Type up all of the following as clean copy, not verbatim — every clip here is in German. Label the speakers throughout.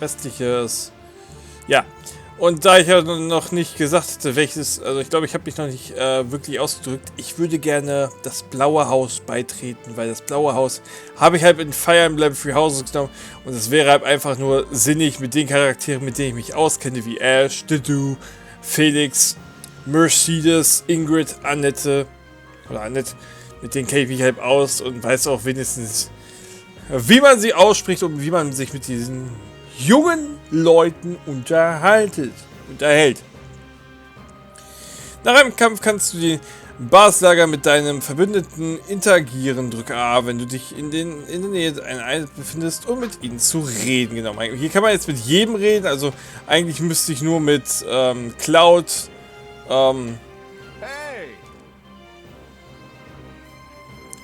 Speaker 1: Restliches. Ja. Und da ich ja noch nicht gesagt hatte, welches, also ich glaube, ich habe mich noch nicht wirklich ausgedrückt, ich würde gerne das Blaue Haus beitreten, weil das Blaue Haus habe ich halt in Firem Emblem Three Houses genommen und es wäre halt einfach nur sinnig mit den Charakteren, mit denen ich mich auskenne, wie Ash, Didu, Felix, Mercedes, Ingrid, Annette, mit denen kenne ich mich halt aus und weiß auch wenigstens, wie man sie ausspricht und wie man sich mit diesen jungen Leuten unterhält. Nach einem Kampf kannst du die Basislager mit deinem Verbündeten interagieren. Drücke A, wenn du dich in der Nähe einer Einheit befindest, um mit ihnen zu reden. Genau, hier kann man jetzt mit jedem reden. Also eigentlich müsste ich nur mit Claude.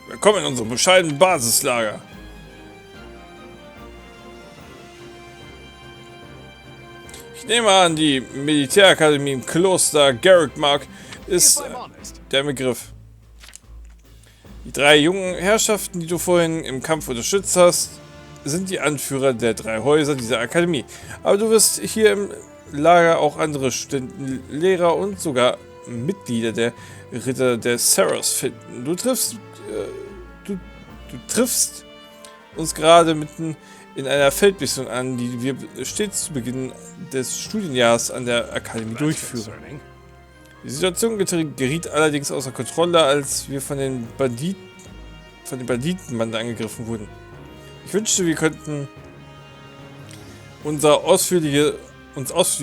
Speaker 1: Willkommen in unserem bescheidenen Basislager. Ich nehme an, die Militärakademie im Kloster Garrickmark ist der Begriff. Die 3 jungen Herrschaften, die du vorhin im Kampf unterstützt hast, sind die Anführer der 3 Häuser dieser Akademie. Aber du wirst hier im Lager auch andere Studenten, Lehrer und sogar Mitglieder der Ritter der Saros finden. Du triffst uns gerade mitten in einer Feldmission an, die wir stets zu Beginn des Studienjahres an der Akademie durchführen. Die Situation geriet allerdings außer Kontrolle, als wir von den Banditenbande angegriffen wurden. Ich wünschte, wir könnten uns ausführlich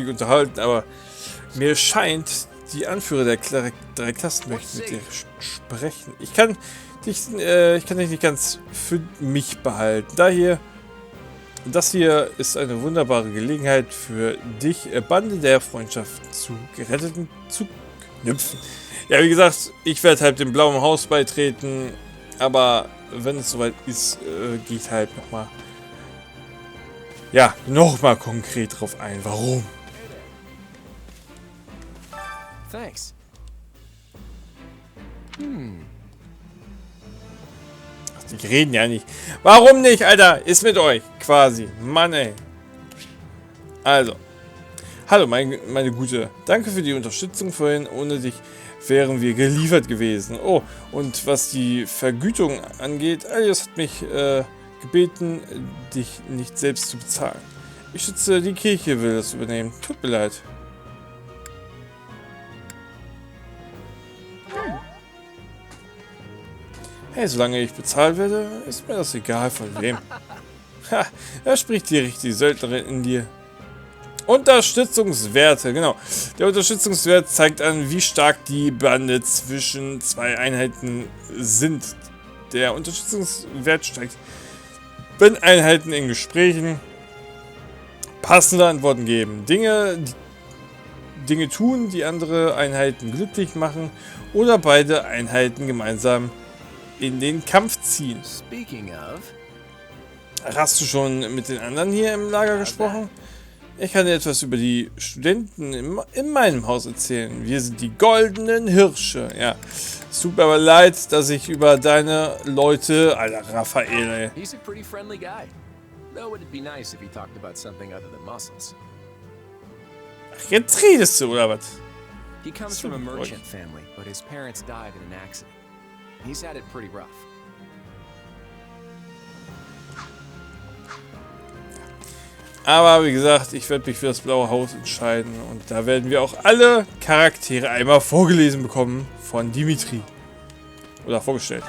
Speaker 1: unterhalten, aber mir scheint, die Anführer der 3 Klassen möchten mit dir sprechen. Ich kann dich nicht ganz für mich behalten. Das hier ist eine wunderbare Gelegenheit für dich, Bande der Freundschaft zu Geretteten zu knüpfen. Ja, wie gesagt, ich werde halt dem Blauen Haus beitreten, aber wenn es soweit ist, gehe ich halt nochmal konkret drauf ein. Warum?
Speaker 2: Thanks.
Speaker 1: Die reden ja nicht. Warum nicht, Alter? Ist mit euch, quasi. Mann, ey. Also. Hallo, meine Gute. Danke für die Unterstützung vorhin. Ohne dich wären wir geliefert gewesen. Oh, und was die Vergütung angeht, Alias hat mich gebeten, dich nicht selbst zu bezahlen. Ich schätze, die Kirche will das übernehmen. Tut mir leid. Hey, solange ich bezahlt werde, ist mir das egal von wem. Ha, da spricht die richtige Söldnerin in dir. Unterstützungswerte, genau. Der Unterstützungswert zeigt an, wie stark die Bande zwischen 2 Einheiten sind. Der Unterstützungswert steigt, wenn Einheiten in Gesprächen passende Antworten geben. Dinge tun, die andere Einheiten glücklich machen oder beide Einheiten gemeinsam in den Kampf ziehen. Hast du schon mit den anderen hier im Lager gesprochen? Ich kann dir etwas über die Studenten in meinem Haus erzählen. Wir sind die goldenen Hirsche. Ja, es tut mir aber leid, dass ich über deine Leute, Alter, Raphael, ey.
Speaker 2: He's a pretty friendly guy. Though it'd be nice if he talked about something other than muscles.
Speaker 1: Ach, jetzt redest du, oder was?
Speaker 2: He comes from a merchant family, but his parents died in an accident. He's had it pretty rough.
Speaker 1: Aber wie gesagt, ich werde mich für das Blaue Haus entscheiden. Und da werden wir auch alle Charaktere einmal vorgelesen bekommen von Dimitrie. Oder vorgestellt.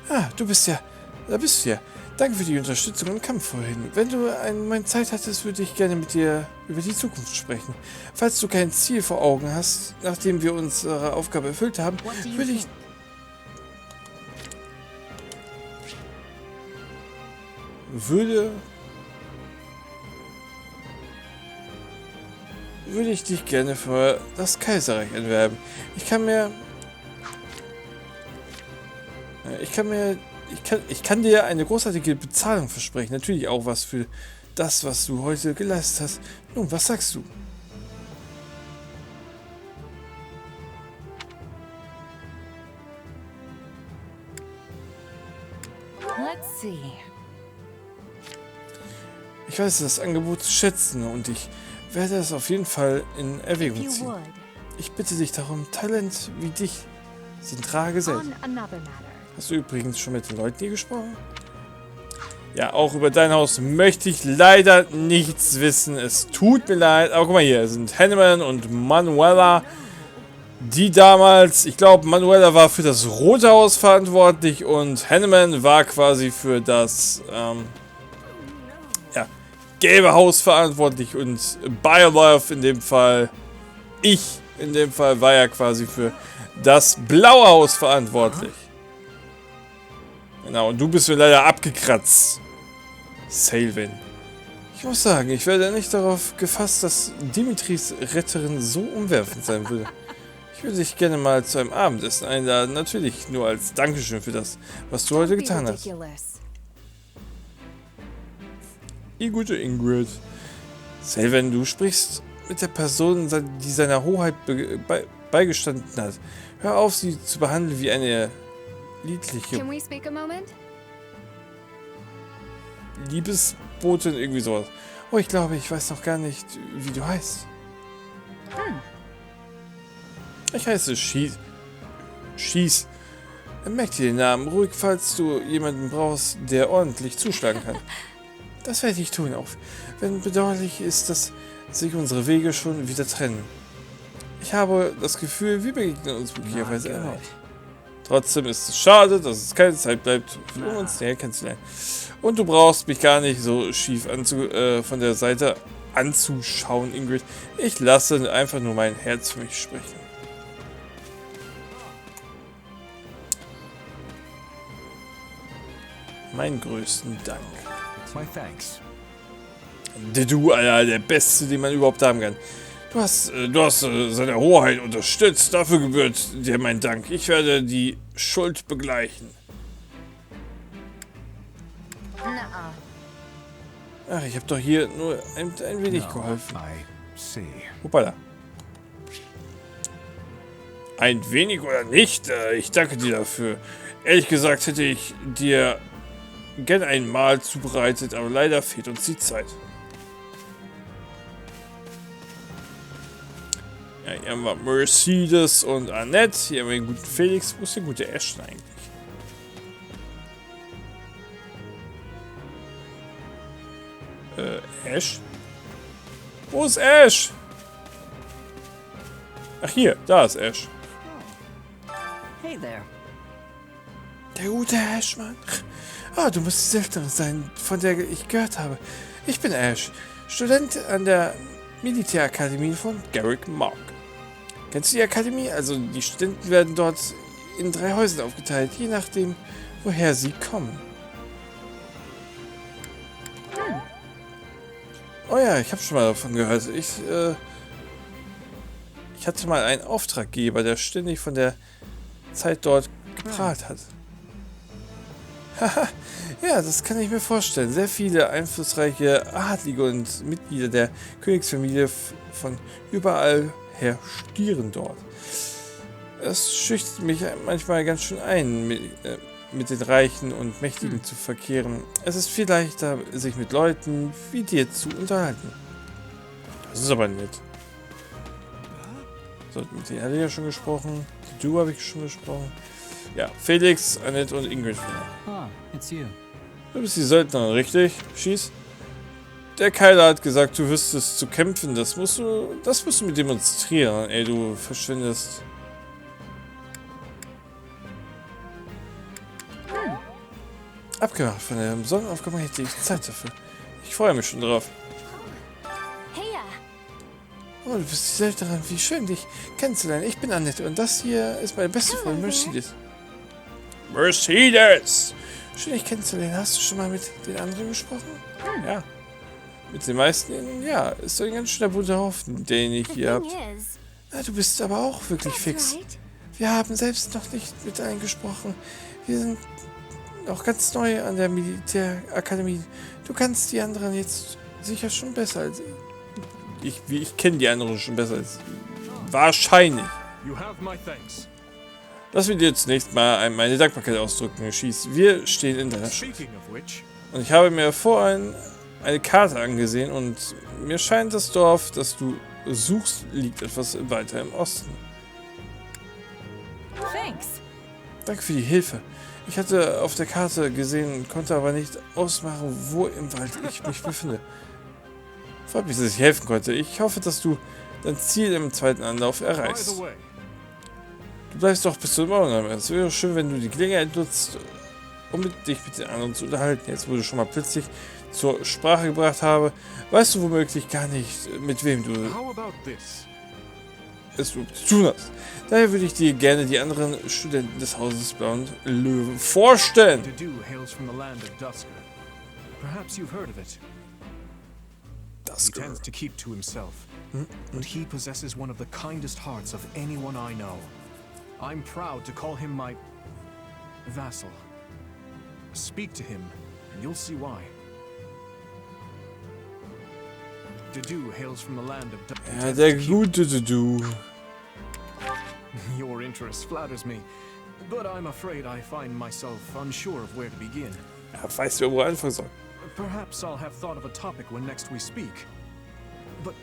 Speaker 1: Ah, da bist du ja. Danke für die Unterstützung im Kampf vorhin. Wenn du einen Moment Zeit hattest, würde ich gerne mit dir über die Zukunft sprechen. Falls du kein Ziel vor Augen hast, nachdem wir unsere Aufgabe erfüllt haben, würde ich dich gerne für das Kaiserreich anwerben. Ich kann dir eine großartige Bezahlung versprechen. Natürlich auch was für das, was du heute geleistet hast. Nun, was sagst du?
Speaker 3: Let's see.
Speaker 1: Ich weiß das Angebot zu schätzen und ich werde es auf jeden Fall in Erwägung ziehen. Ich bitte dich darum, Talent wie dich sind rar gesät. Hast du übrigens schon mit den Leuten hier gesprochen? Ja, auch über dein Haus möchte ich leider nichts wissen. Es tut mir leid. Aber guck mal hier, es sind Hanneman und Manuela, die damals, ich glaube, Manuela war für das Rote Haus verantwortlich und Hanneman war quasi für das Gelbe Haus verantwortlich und Biolove in dem Fall, ich in dem Fall, war ja quasi für das Blaue Haus verantwortlich. Genau, und du bist mir leider abgekratzt. Salvin. Ich muss sagen, ich werde nicht darauf gefasst, dass Dimitries Retterin so umwerfend sein würde. Ich würde dich gerne mal zu einem Abendessen einladen, natürlich nur als Dankeschön für das, was du heute getan hast. Die gute Ingrid. Salvin, du sprichst mit der Person, die seiner Hoheit beigestanden hat. Hör auf, sie zu behandeln wie eine liebliche Liebesbotin, irgendwie sowas. Oh, ich glaube, ich weiß noch gar nicht, wie du heißt. Ich heiße Schieß. Merk dir den Namen ruhig, falls du jemanden brauchst, der ordentlich zuschlagen kann. Das werde ich tun, auch wenn bedauerlich ist, dass sich unsere Wege schon wieder trennen. Ich habe das Gefühl, wir begegnen uns möglicherweise erneut. Trotzdem ist es schade, dass es keine Zeit bleibt, um uns näher kennenzulernen. Und du brauchst mich gar nicht so schief von der Seite anzuschauen, Ingrid. Ich lasse einfach nur mein Herz für mich sprechen. Meinen größten Dank. Du, Alter, der Beste, den man überhaupt haben kann. Du hast seine Hoheit unterstützt. Dafür gebührt dir mein Dank. Ich werde die Schuld begleichen. Ach, ich habe doch hier nur ein wenig geholfen. Hoppala. Ein wenig oder nicht? Ich danke dir dafür. Ehrlich gesagt hätte ich dir gern ein Mahl zubereitet, aber leider fehlt uns die Zeit. Ja, hier haben wir Mercedes und Annette. Hier haben wir den guten Felix. Wo ist der gute Ashton eigentlich? Ash? Wo ist Ash? Ach hier, da ist Ash.
Speaker 3: Hey there.
Speaker 1: Der gute Ash, Mann. Ah, du musst die Söldnerin sein, von der ich gehört habe. Ich bin Ash, Student an der Militärakademie von Garrick Mark. Kennst du die Akademie? Also die Studenten werden dort in 3 Häusern aufgeteilt, je nachdem, woher sie kommen. Oh ja, ich habe schon mal davon gehört. Ich hatte mal einen Auftraggeber, der ständig von der Zeit dort geprahlt hat. Haha, ja, das kann ich mir vorstellen. Sehr viele einflussreiche Adlige und Mitglieder der Königsfamilie von überall her stieren dort. Es schüchtert mich manchmal ganz schön ein, mit den Reichen und Mächtigen zu verkehren. Es ist viel leichter, sich mit Leuten wie dir zu unterhalten. Das ist aber nett. So, mit denen hatte ich ja schon gesprochen. Du habe ich schon gesprochen. Ja, Felix, Annette und Ingrid. Du bist die Söldnerin, richtig? Schieß. Der Keiler hat gesagt, du wüsstest zu kämpfen. Das musst du mit demonstrieren. Ey, du verschwindest. Abgemacht, von der Sonnenaufgang hätte ich Zeit dafür. Ich freue mich schon drauf. Oh, du bist die Söldnerin. Wie schön, dich kennenzulernen. Ich bin Annette und das hier ist meine beste Freundin Mercedes. Mercedes! Schön, dich kennenzulernen. Hast du schon mal mit den anderen gesprochen? Ja. Mit den meisten, ja. Ist doch ein ganz schöner bunter Haufen, den ich hier habt. Na, du bist aber auch wirklich fix. Wir haben selbst noch nicht mit allen gesprochen. Wir sind auch ganz neu an der Militärakademie. Du kannst die anderen jetzt sicher schon besser als ich. Ich kenne die anderen schon besser als wahrscheinlich. Lass mir dir zunächst mal meine Dankbarkeit ausdrücken, Schieß. Wir stehen in deiner Schuld. Und ich habe mir vorhin eine Karte angesehen und mir scheint das Dorf, das du suchst, liegt etwas weiter im Osten.
Speaker 3: Thanks.
Speaker 1: Danke für die Hilfe. Ich hatte auf der Karte gesehen, konnte aber nicht ausmachen, wo im Wald ich mich befinde. Freut mich, dass ich helfen konnte. Ich hoffe, dass du dein Ziel im zweiten Anlauf erreichst. Du bleibst doch bis zum Morgen. Es wäre schön, wenn du die Gelegenheit nutzt, um dich mit den anderen zu unterhalten. Jetzt, wo du schon mal plötzlich zur Sprache gebracht habe, weißt du womöglich gar nicht, mit wem du es zu tun hast. Daher würde ich dir gerne die anderen Studenten des Hauses Blauen Löwen vorstellen.
Speaker 2: hails from the land of Dusker. Perhaps you've heard of it. He tends to keep to himself, but he possesses one of the kindest hearts of anyone I know. I'm proud to call him my vassal. Speak to him, and you'll see why. Dedu hails from the land of
Speaker 1: Ja, der gute Dedu.
Speaker 2: Your interest flatters me, but I'm afraid I find myself unsure of where to begin.
Speaker 1: Ja, weißt du, wo er anfangen soll.
Speaker 2: Perhaps I'll have thought of a topic when next we speak. But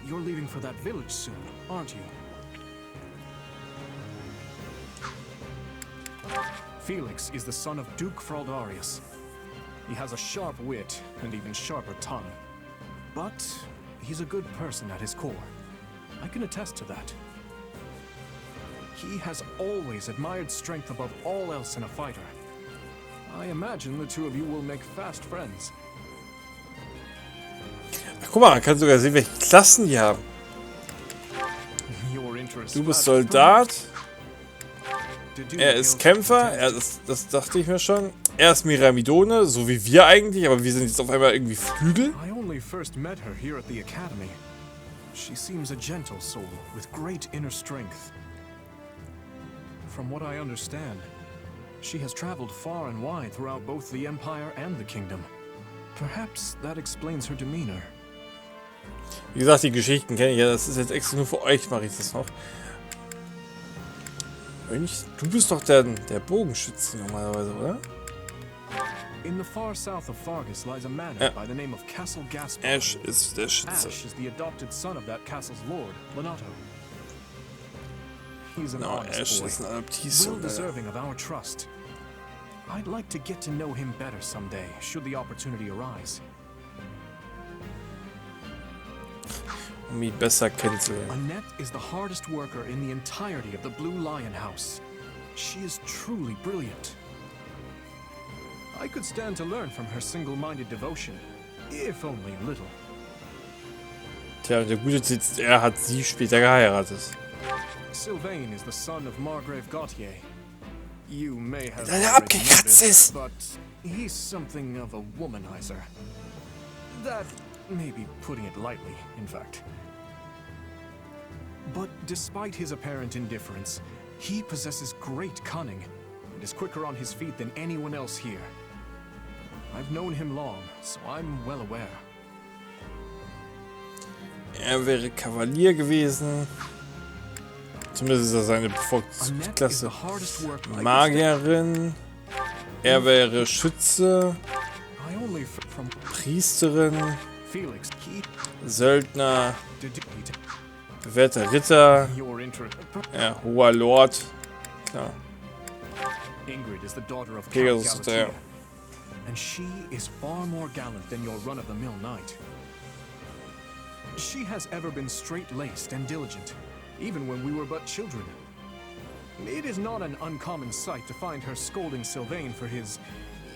Speaker 2: you're leaving for that village soon, aren't you? Felix is the son of Duke Fraldarius. He has a sharp wit and even sharper tongue. But he's a good person at his core. I can attest to that. He has always admired strength above all else in a fighter. I imagine the two of you will make fast friends.
Speaker 1: Ach, guck mal, man kann sogar sehen, welche Klassen die haben. Du bist Soldat. Er ist Kämpfer. Das dachte ich mir schon. Er ist Miramidone, so wie wir eigentlich, aber wir sind jetzt auf einmal irgendwie Flügel.
Speaker 2: I only first met her here at the academy. She seems a gentle soul with great inner strength. From what I understand, she has traveled far and wide throughout both the Empire and the Kingdom. Perhaps that explains her demeanor.
Speaker 1: Wie gesagt, die Geschichten kenne ich ja. Das ist jetzt extra nur für euch, mache ich das noch. Du bist doch der Bogenschütze normalerweise, oder?
Speaker 2: In the far south of Fargus lies a manor by the name of Castle Gaspar.
Speaker 1: Ash ist der Schütze.
Speaker 2: Ash is the adopted son of that castle's lord, Lenato. He's an honest
Speaker 1: Ash
Speaker 2: boy,
Speaker 1: ist ein Adoptivsohn.
Speaker 2: well deserving of our trust. I'd like to get to know him better someday, should the opportunity arise.
Speaker 1: Um ihn besser kennenzulernen.
Speaker 2: Annette is the hardest worker in the entirety of the Blue Lion House. She is truly brilliant. I could stand to learn from her single-minded devotion, if only a little.
Speaker 1: Tja, der Gute sitzt, er hat sie später geheiratet.
Speaker 2: Sylvain is the son of Margrave Gautier. You may have
Speaker 1: Deine
Speaker 2: already
Speaker 1: abgekratzt ist.
Speaker 2: noticed, but he's something of a womanizer. That may be putting it lightly, in fact. But despite his apparent indifference, he possesses great cunning and is quicker on his feet than anyone else here. I've known him long, so I'm well aware.
Speaker 1: Er wäre Kavalier gewesen. Zumindest ist er seine bevorzugte Klasse. Magierin. Er wäre Schütze. Priesterin. Söldner. Bewährter Ritter. Ja, hoher Lord. Klar. Pegasus ist der.
Speaker 2: And she is far more gallant than your run-of-the-mill knight. She has ever been straight-laced and diligent, even when we were but children. It is not an uncommon sight to find her scolding Sylvain for his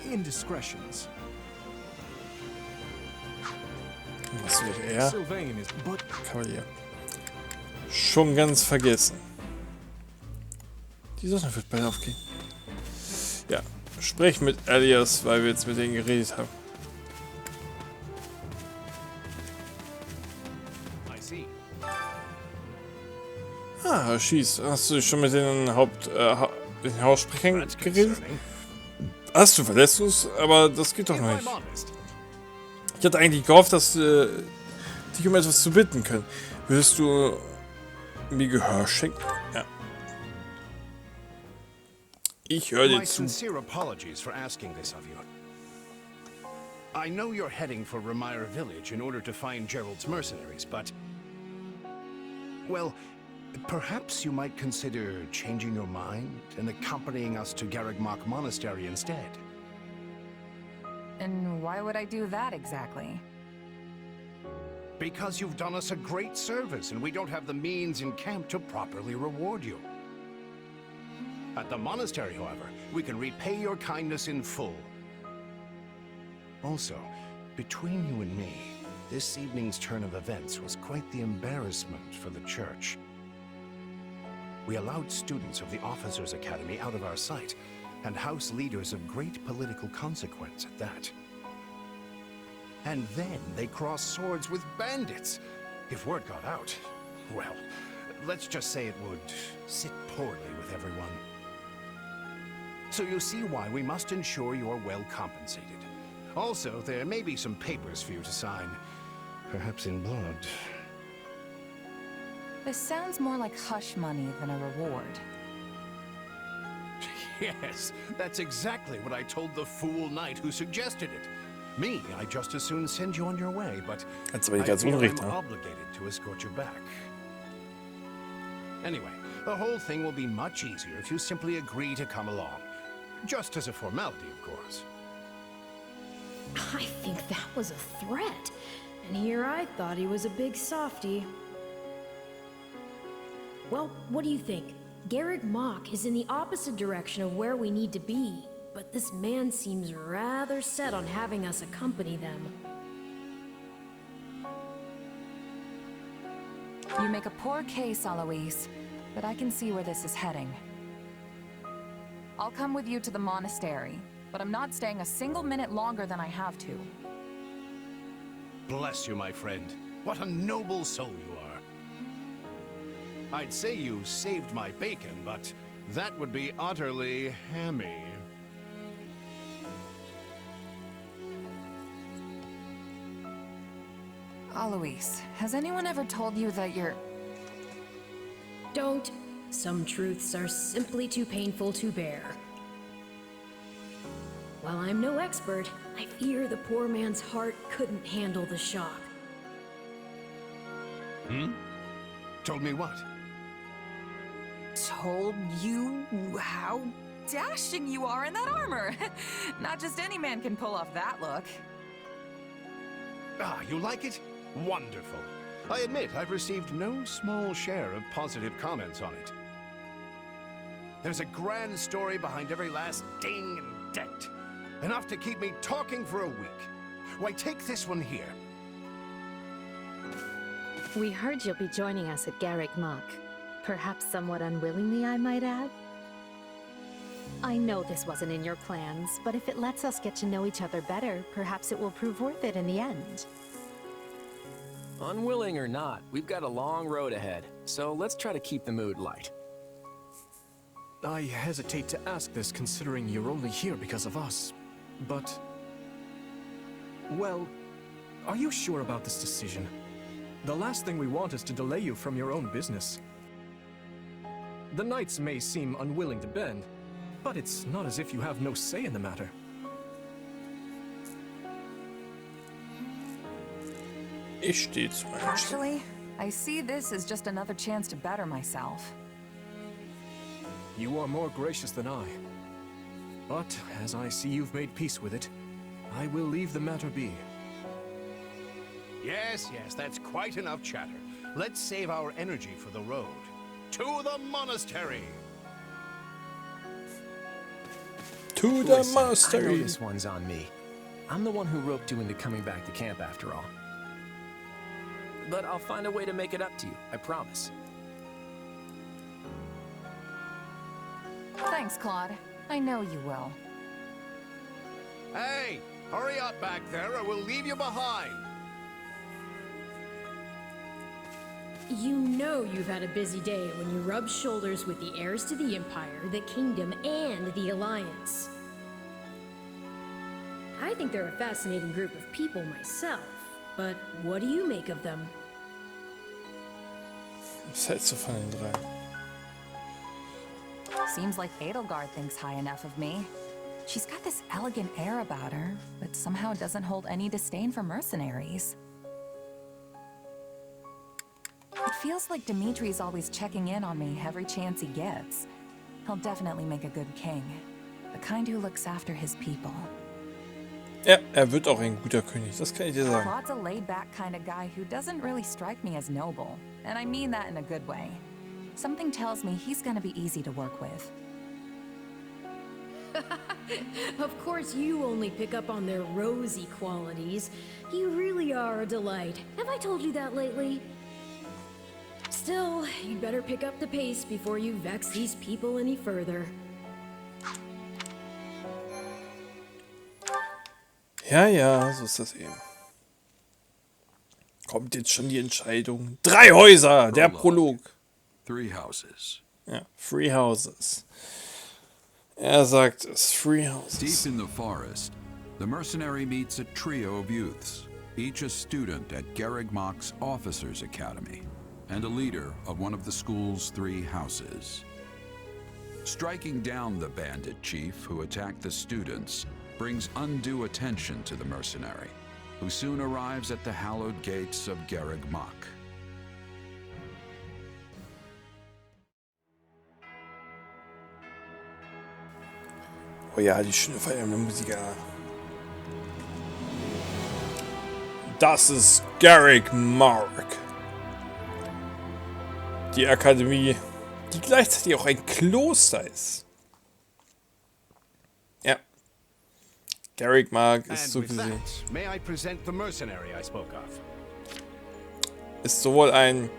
Speaker 2: indiscretions.
Speaker 1: Was wäre er?
Speaker 2: Sylvain is but
Speaker 1: Kavalier. Schon ganz vergessen. Die Sonne wird bald aufgehen. Ja, sprech mit Elias, weil wir jetzt mit denen geredet haben. Ah, schieß. Hast du schon mit den den Haussprechern geredet? Hast du Verletzungs, aber das geht doch noch nicht. Ich hatte eigentlich gehofft, dass dich um etwas zu bitten können. Würdest du mir Gehör schenken? Ja. Ich höre dir zu.
Speaker 4: I know you're heading for Ramire Village in order to find Gerald's mercenaries, but... well, perhaps you might consider changing your mind and accompanying us to Garrigmach Monastery instead.
Speaker 5: And why would I do that exactly?
Speaker 4: Because you've done us a great service, and we don't have the means in camp to properly reward you. At the monastery, however, we can repay your kindness in full. Also, between you and me, this evening's turn of events was quite the embarrassment for the church. We allowed students of the Officers' Academy out of our sight, and house leaders of great political consequence at that. And then they crossed swords with bandits. If word got out, well, let's just say it would sit poorly with everyone. So you see why we must ensure you're well compensated. Also, there may be some papers for you to sign, perhaps in blood.
Speaker 5: This sounds more like hush money than a reward.
Speaker 4: Yes, that's exactly what I told the fool knight who suggested it. Me, I'd just as soon send you on your way, but
Speaker 1: That's aber nicht
Speaker 4: I
Speaker 1: ganz
Speaker 4: feel
Speaker 1: unrecht,
Speaker 4: I'm
Speaker 1: ne?
Speaker 4: obligated to escort you back. Anyway, the whole thing will be much easier if you simply agree to come along. Just as a formality, of course.
Speaker 6: I think that was a threat. And here I thought he was a big softy. Well, what do you think? Garrigmach is in the opposite direction of where we need to be, but this man seems rather set on having us accompany them.
Speaker 5: You make a poor case, Alois, but I can see where this is heading. I'll come with you to the monastery, but I'm not staying a single minute longer than I have to.
Speaker 4: Bless you, my friend. What a noble soul you are. I'd say you saved my bacon, but that would be utterly hammy.
Speaker 5: Alois, has anyone ever told you that you're...
Speaker 6: Don't. Some truths are simply too painful to bear. While I'm no expert, I fear the poor man's heart couldn't handle the shock.
Speaker 4: Told me what?
Speaker 5: Told you how dashing you are in that armor. Not just any man can pull off that look.
Speaker 4: Ah, you like it? Wonderful. I admit I've received no small share of positive comments on it. There's a grand story behind every last ding and dent. Enough to keep me talking for a week. Why, take this one here.
Speaker 7: We heard you'll be joining us at Garrigmach. Perhaps somewhat unwillingly, I might add. I know this wasn't in your plans, but if it lets us get to know each other better, perhaps it will prove worth it in the end.
Speaker 8: Unwilling or not, we've got a long road ahead, so let's try to keep the mood light.
Speaker 2: I hesitate to ask this considering you're only here because of us, but... well, are you sure about this decision? The last thing we want is to delay you from your own business. The knights may seem unwilling to bend, but it's not as if you have no say in the matter.
Speaker 1: Ich stehe zu meinem Schritt.
Speaker 5: Actually, I see this as just another chance to better myself.
Speaker 2: You are more gracious than I. But, as I see you've made peace with it, I will leave the matter be.
Speaker 4: Yes, that's quite enough chatter. Let's save our energy for the road. To the monastery!
Speaker 1: To the
Speaker 8: Listen, I know
Speaker 1: monastery.
Speaker 8: this one's on me. I'm the one who roped you into coming back to camp after all. But I'll find a way to make it up to you, I promise.
Speaker 5: Thanks, Claude. I know you will.
Speaker 4: Hey, hurry up back there or we'll leave you behind!
Speaker 6: You know you've had a busy day when you rub shoulders with the heirs to the Empire, the Kingdom, and the Alliance. I think they're a fascinating group of people myself, but what do you make of them?
Speaker 1: Was hältst du von den drei?
Speaker 5: Seems like Edelgard thinks high enough of me. She's got this elegant air about her, but somehow doesn't hold any disdain for mercenaries. It feels like Dimitri's always checking in on me every chance he gets. He'll definitely make a good king. The kind who looks after his people.
Speaker 1: Ja, wird auch ein guter König, das kann ich dir sagen.
Speaker 5: Claude's a laid-back kind of guy who doesn't really strike me as noble. And I mean that in a good way. Something tells me he's gonna be easy to work with.
Speaker 6: Of course, you only pick up on their rosy qualities. You really are a delight. Have I told you that lately? Still, you'd better pick up the pace before you vex these people any further.
Speaker 1: Ja, ja, so ist das eben. Kommt jetzt schon die Entscheidung. 3 Häuser, der Prolog.
Speaker 9: Three Houses.
Speaker 1: Ja, Three Houses. Er sagt es, Three Houses.
Speaker 9: Deep in the forest, the mercenary meets a trio of youths, each a student at Garrick Mach's Officers' Academy, and a leader of one of the school's 3 houses. Striking down the bandit chief who attacked the students brings undue attention to the mercenary, who soon arrives at the hallowed gates of Garrick Mach.
Speaker 1: Oh ja, die schöne Feier mit Musiker. Das ist Garrick Mach. Die Akademie, die gleichzeitig auch ein Kloster ist. Ja. Garrick Mach ist so gesehen. Ist sowohl ein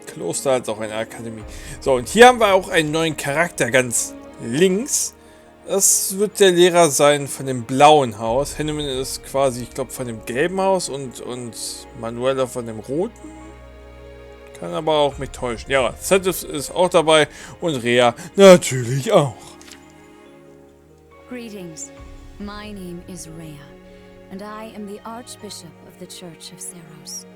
Speaker 1: Kloster als auch eine Akademie. So, und hier haben wir auch einen neuen Charakter ganz links. Das wird der Lehrer sein von dem Blauen Haus. Henneman ist quasi, ich glaube, von dem Gelben Haus und Manuela von dem Roten. Kann aber auch mich täuschen. Ja, Zetus ist auch dabei und Rea natürlich auch.
Speaker 10: Greetings. My name is Rea, and I am the Archbishop of the Church of Seros.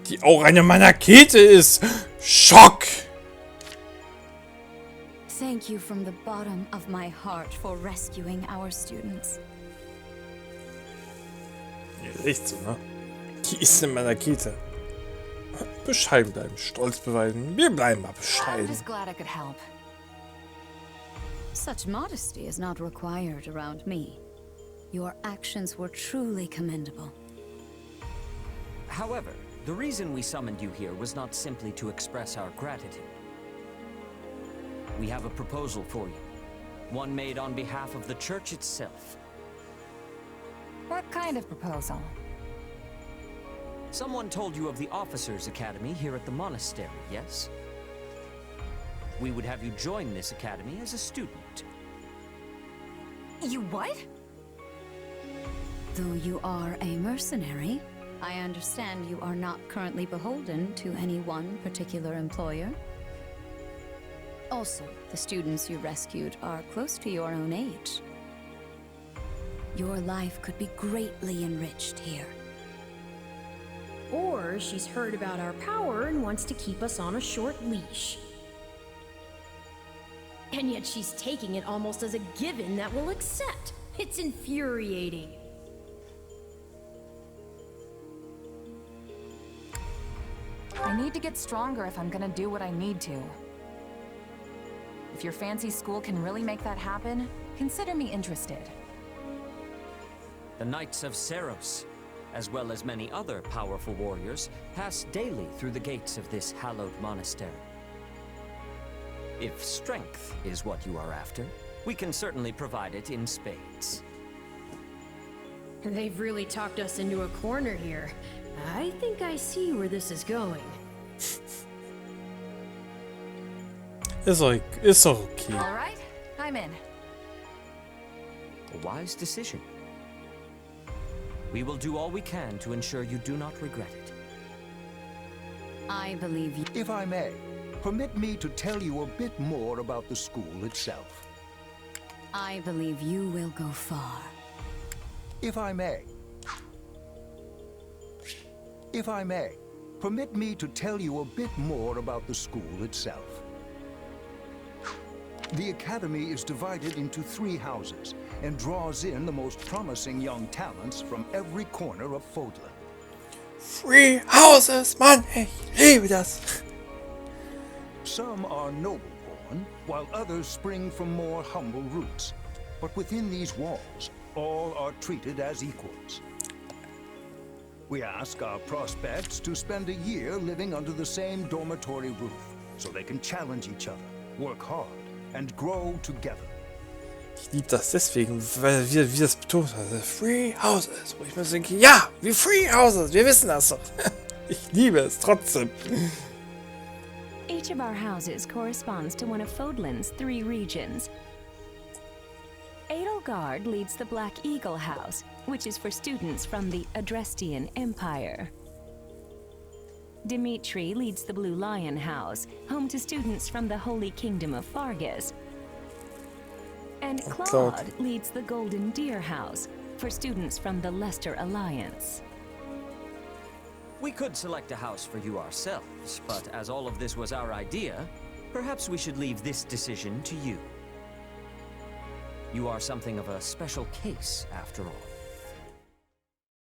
Speaker 1: Die auch eine Manakete ist. Schock!
Speaker 10: Thank you from the bottom of my heart for rescuing our students.
Speaker 1: Ja, echt so, ne? Die ist eine Manakete. Bescheiden bleiben, stolz beweisen. Wir bleiben mal
Speaker 5: I'm
Speaker 1: bescheiden.
Speaker 5: just glad I could help.
Speaker 10: Such modesty is not required around me. Your actions were truly commendable.
Speaker 3: However, the reason we summoned you here was not simply to express our gratitude. We have a proposal for you. One made on behalf of the church itself.
Speaker 5: What kind of proposal?
Speaker 3: Someone told you of the Officers' Academy here at the monastery, yes? We would have you join this academy as a student.
Speaker 5: You what?
Speaker 10: Though you are a mercenary, I understand you are not currently beholden to any one particular employer. Also, the students you rescued are close to your own age. Your life could be greatly enriched here.
Speaker 6: Or she's heard about our power and wants to keep us on a short leash. And yet she's taking it almost as a given that we'll accept. It's infuriating.
Speaker 5: I need to get stronger if I'm gonna do what I need to. If your fancy school can really make that happen, consider me interested.
Speaker 3: The Knights of Seros, as well as many other powerful warriors, pass daily through the gates of this hallowed monastery. If strength is what you are after, we can certainly provide it in spades.
Speaker 6: They've really talked us into a corner here. I think I see where this is going.
Speaker 1: Ist doch okay.
Speaker 5: All right, I'm in.
Speaker 3: A wise decision. We will do all we can to ensure you do not regret it.
Speaker 10: I believe you.
Speaker 4: If I may, permit me to tell you a bit more about the school itself.
Speaker 10: I believe you will go far.
Speaker 4: If I may. If I may, permit me to tell you a bit more about the school itself.
Speaker 11: The Academy is divided into 3 houses and draws in the most promising young talents from every corner of Fodlan.
Speaker 1: 3 Houses, Mann, ich liebe das.
Speaker 11: Some are noble-born, while others spring from more humble roots. But within these walls, all are treated as equals. We ask our prospects to spend a year living under the same dormitory roof, so they can challenge each other, work hard, and grow together.
Speaker 1: Ich liebe das deswegen, weil wie das betont hat. 3 Houses. Wo ich mir denke, ja, wie 3 Houses, wir wissen das doch. Ich liebe es trotzdem.
Speaker 12: Each of our houses corresponds to one of Fodlan's 3 regions. Edelgard leads the Black Eagle House, which is for students from the Adrestian Empire. Dimitrie leads the Blue Lion House, home to students from the Holy Kingdom of Fargus. And Claude leads the Golden Deer House, for students from the Leicester Alliance.
Speaker 3: We could select a house for you ourselves, but as all of this was our idea, perhaps we should leave this decision to you. You are something of a special case, after all.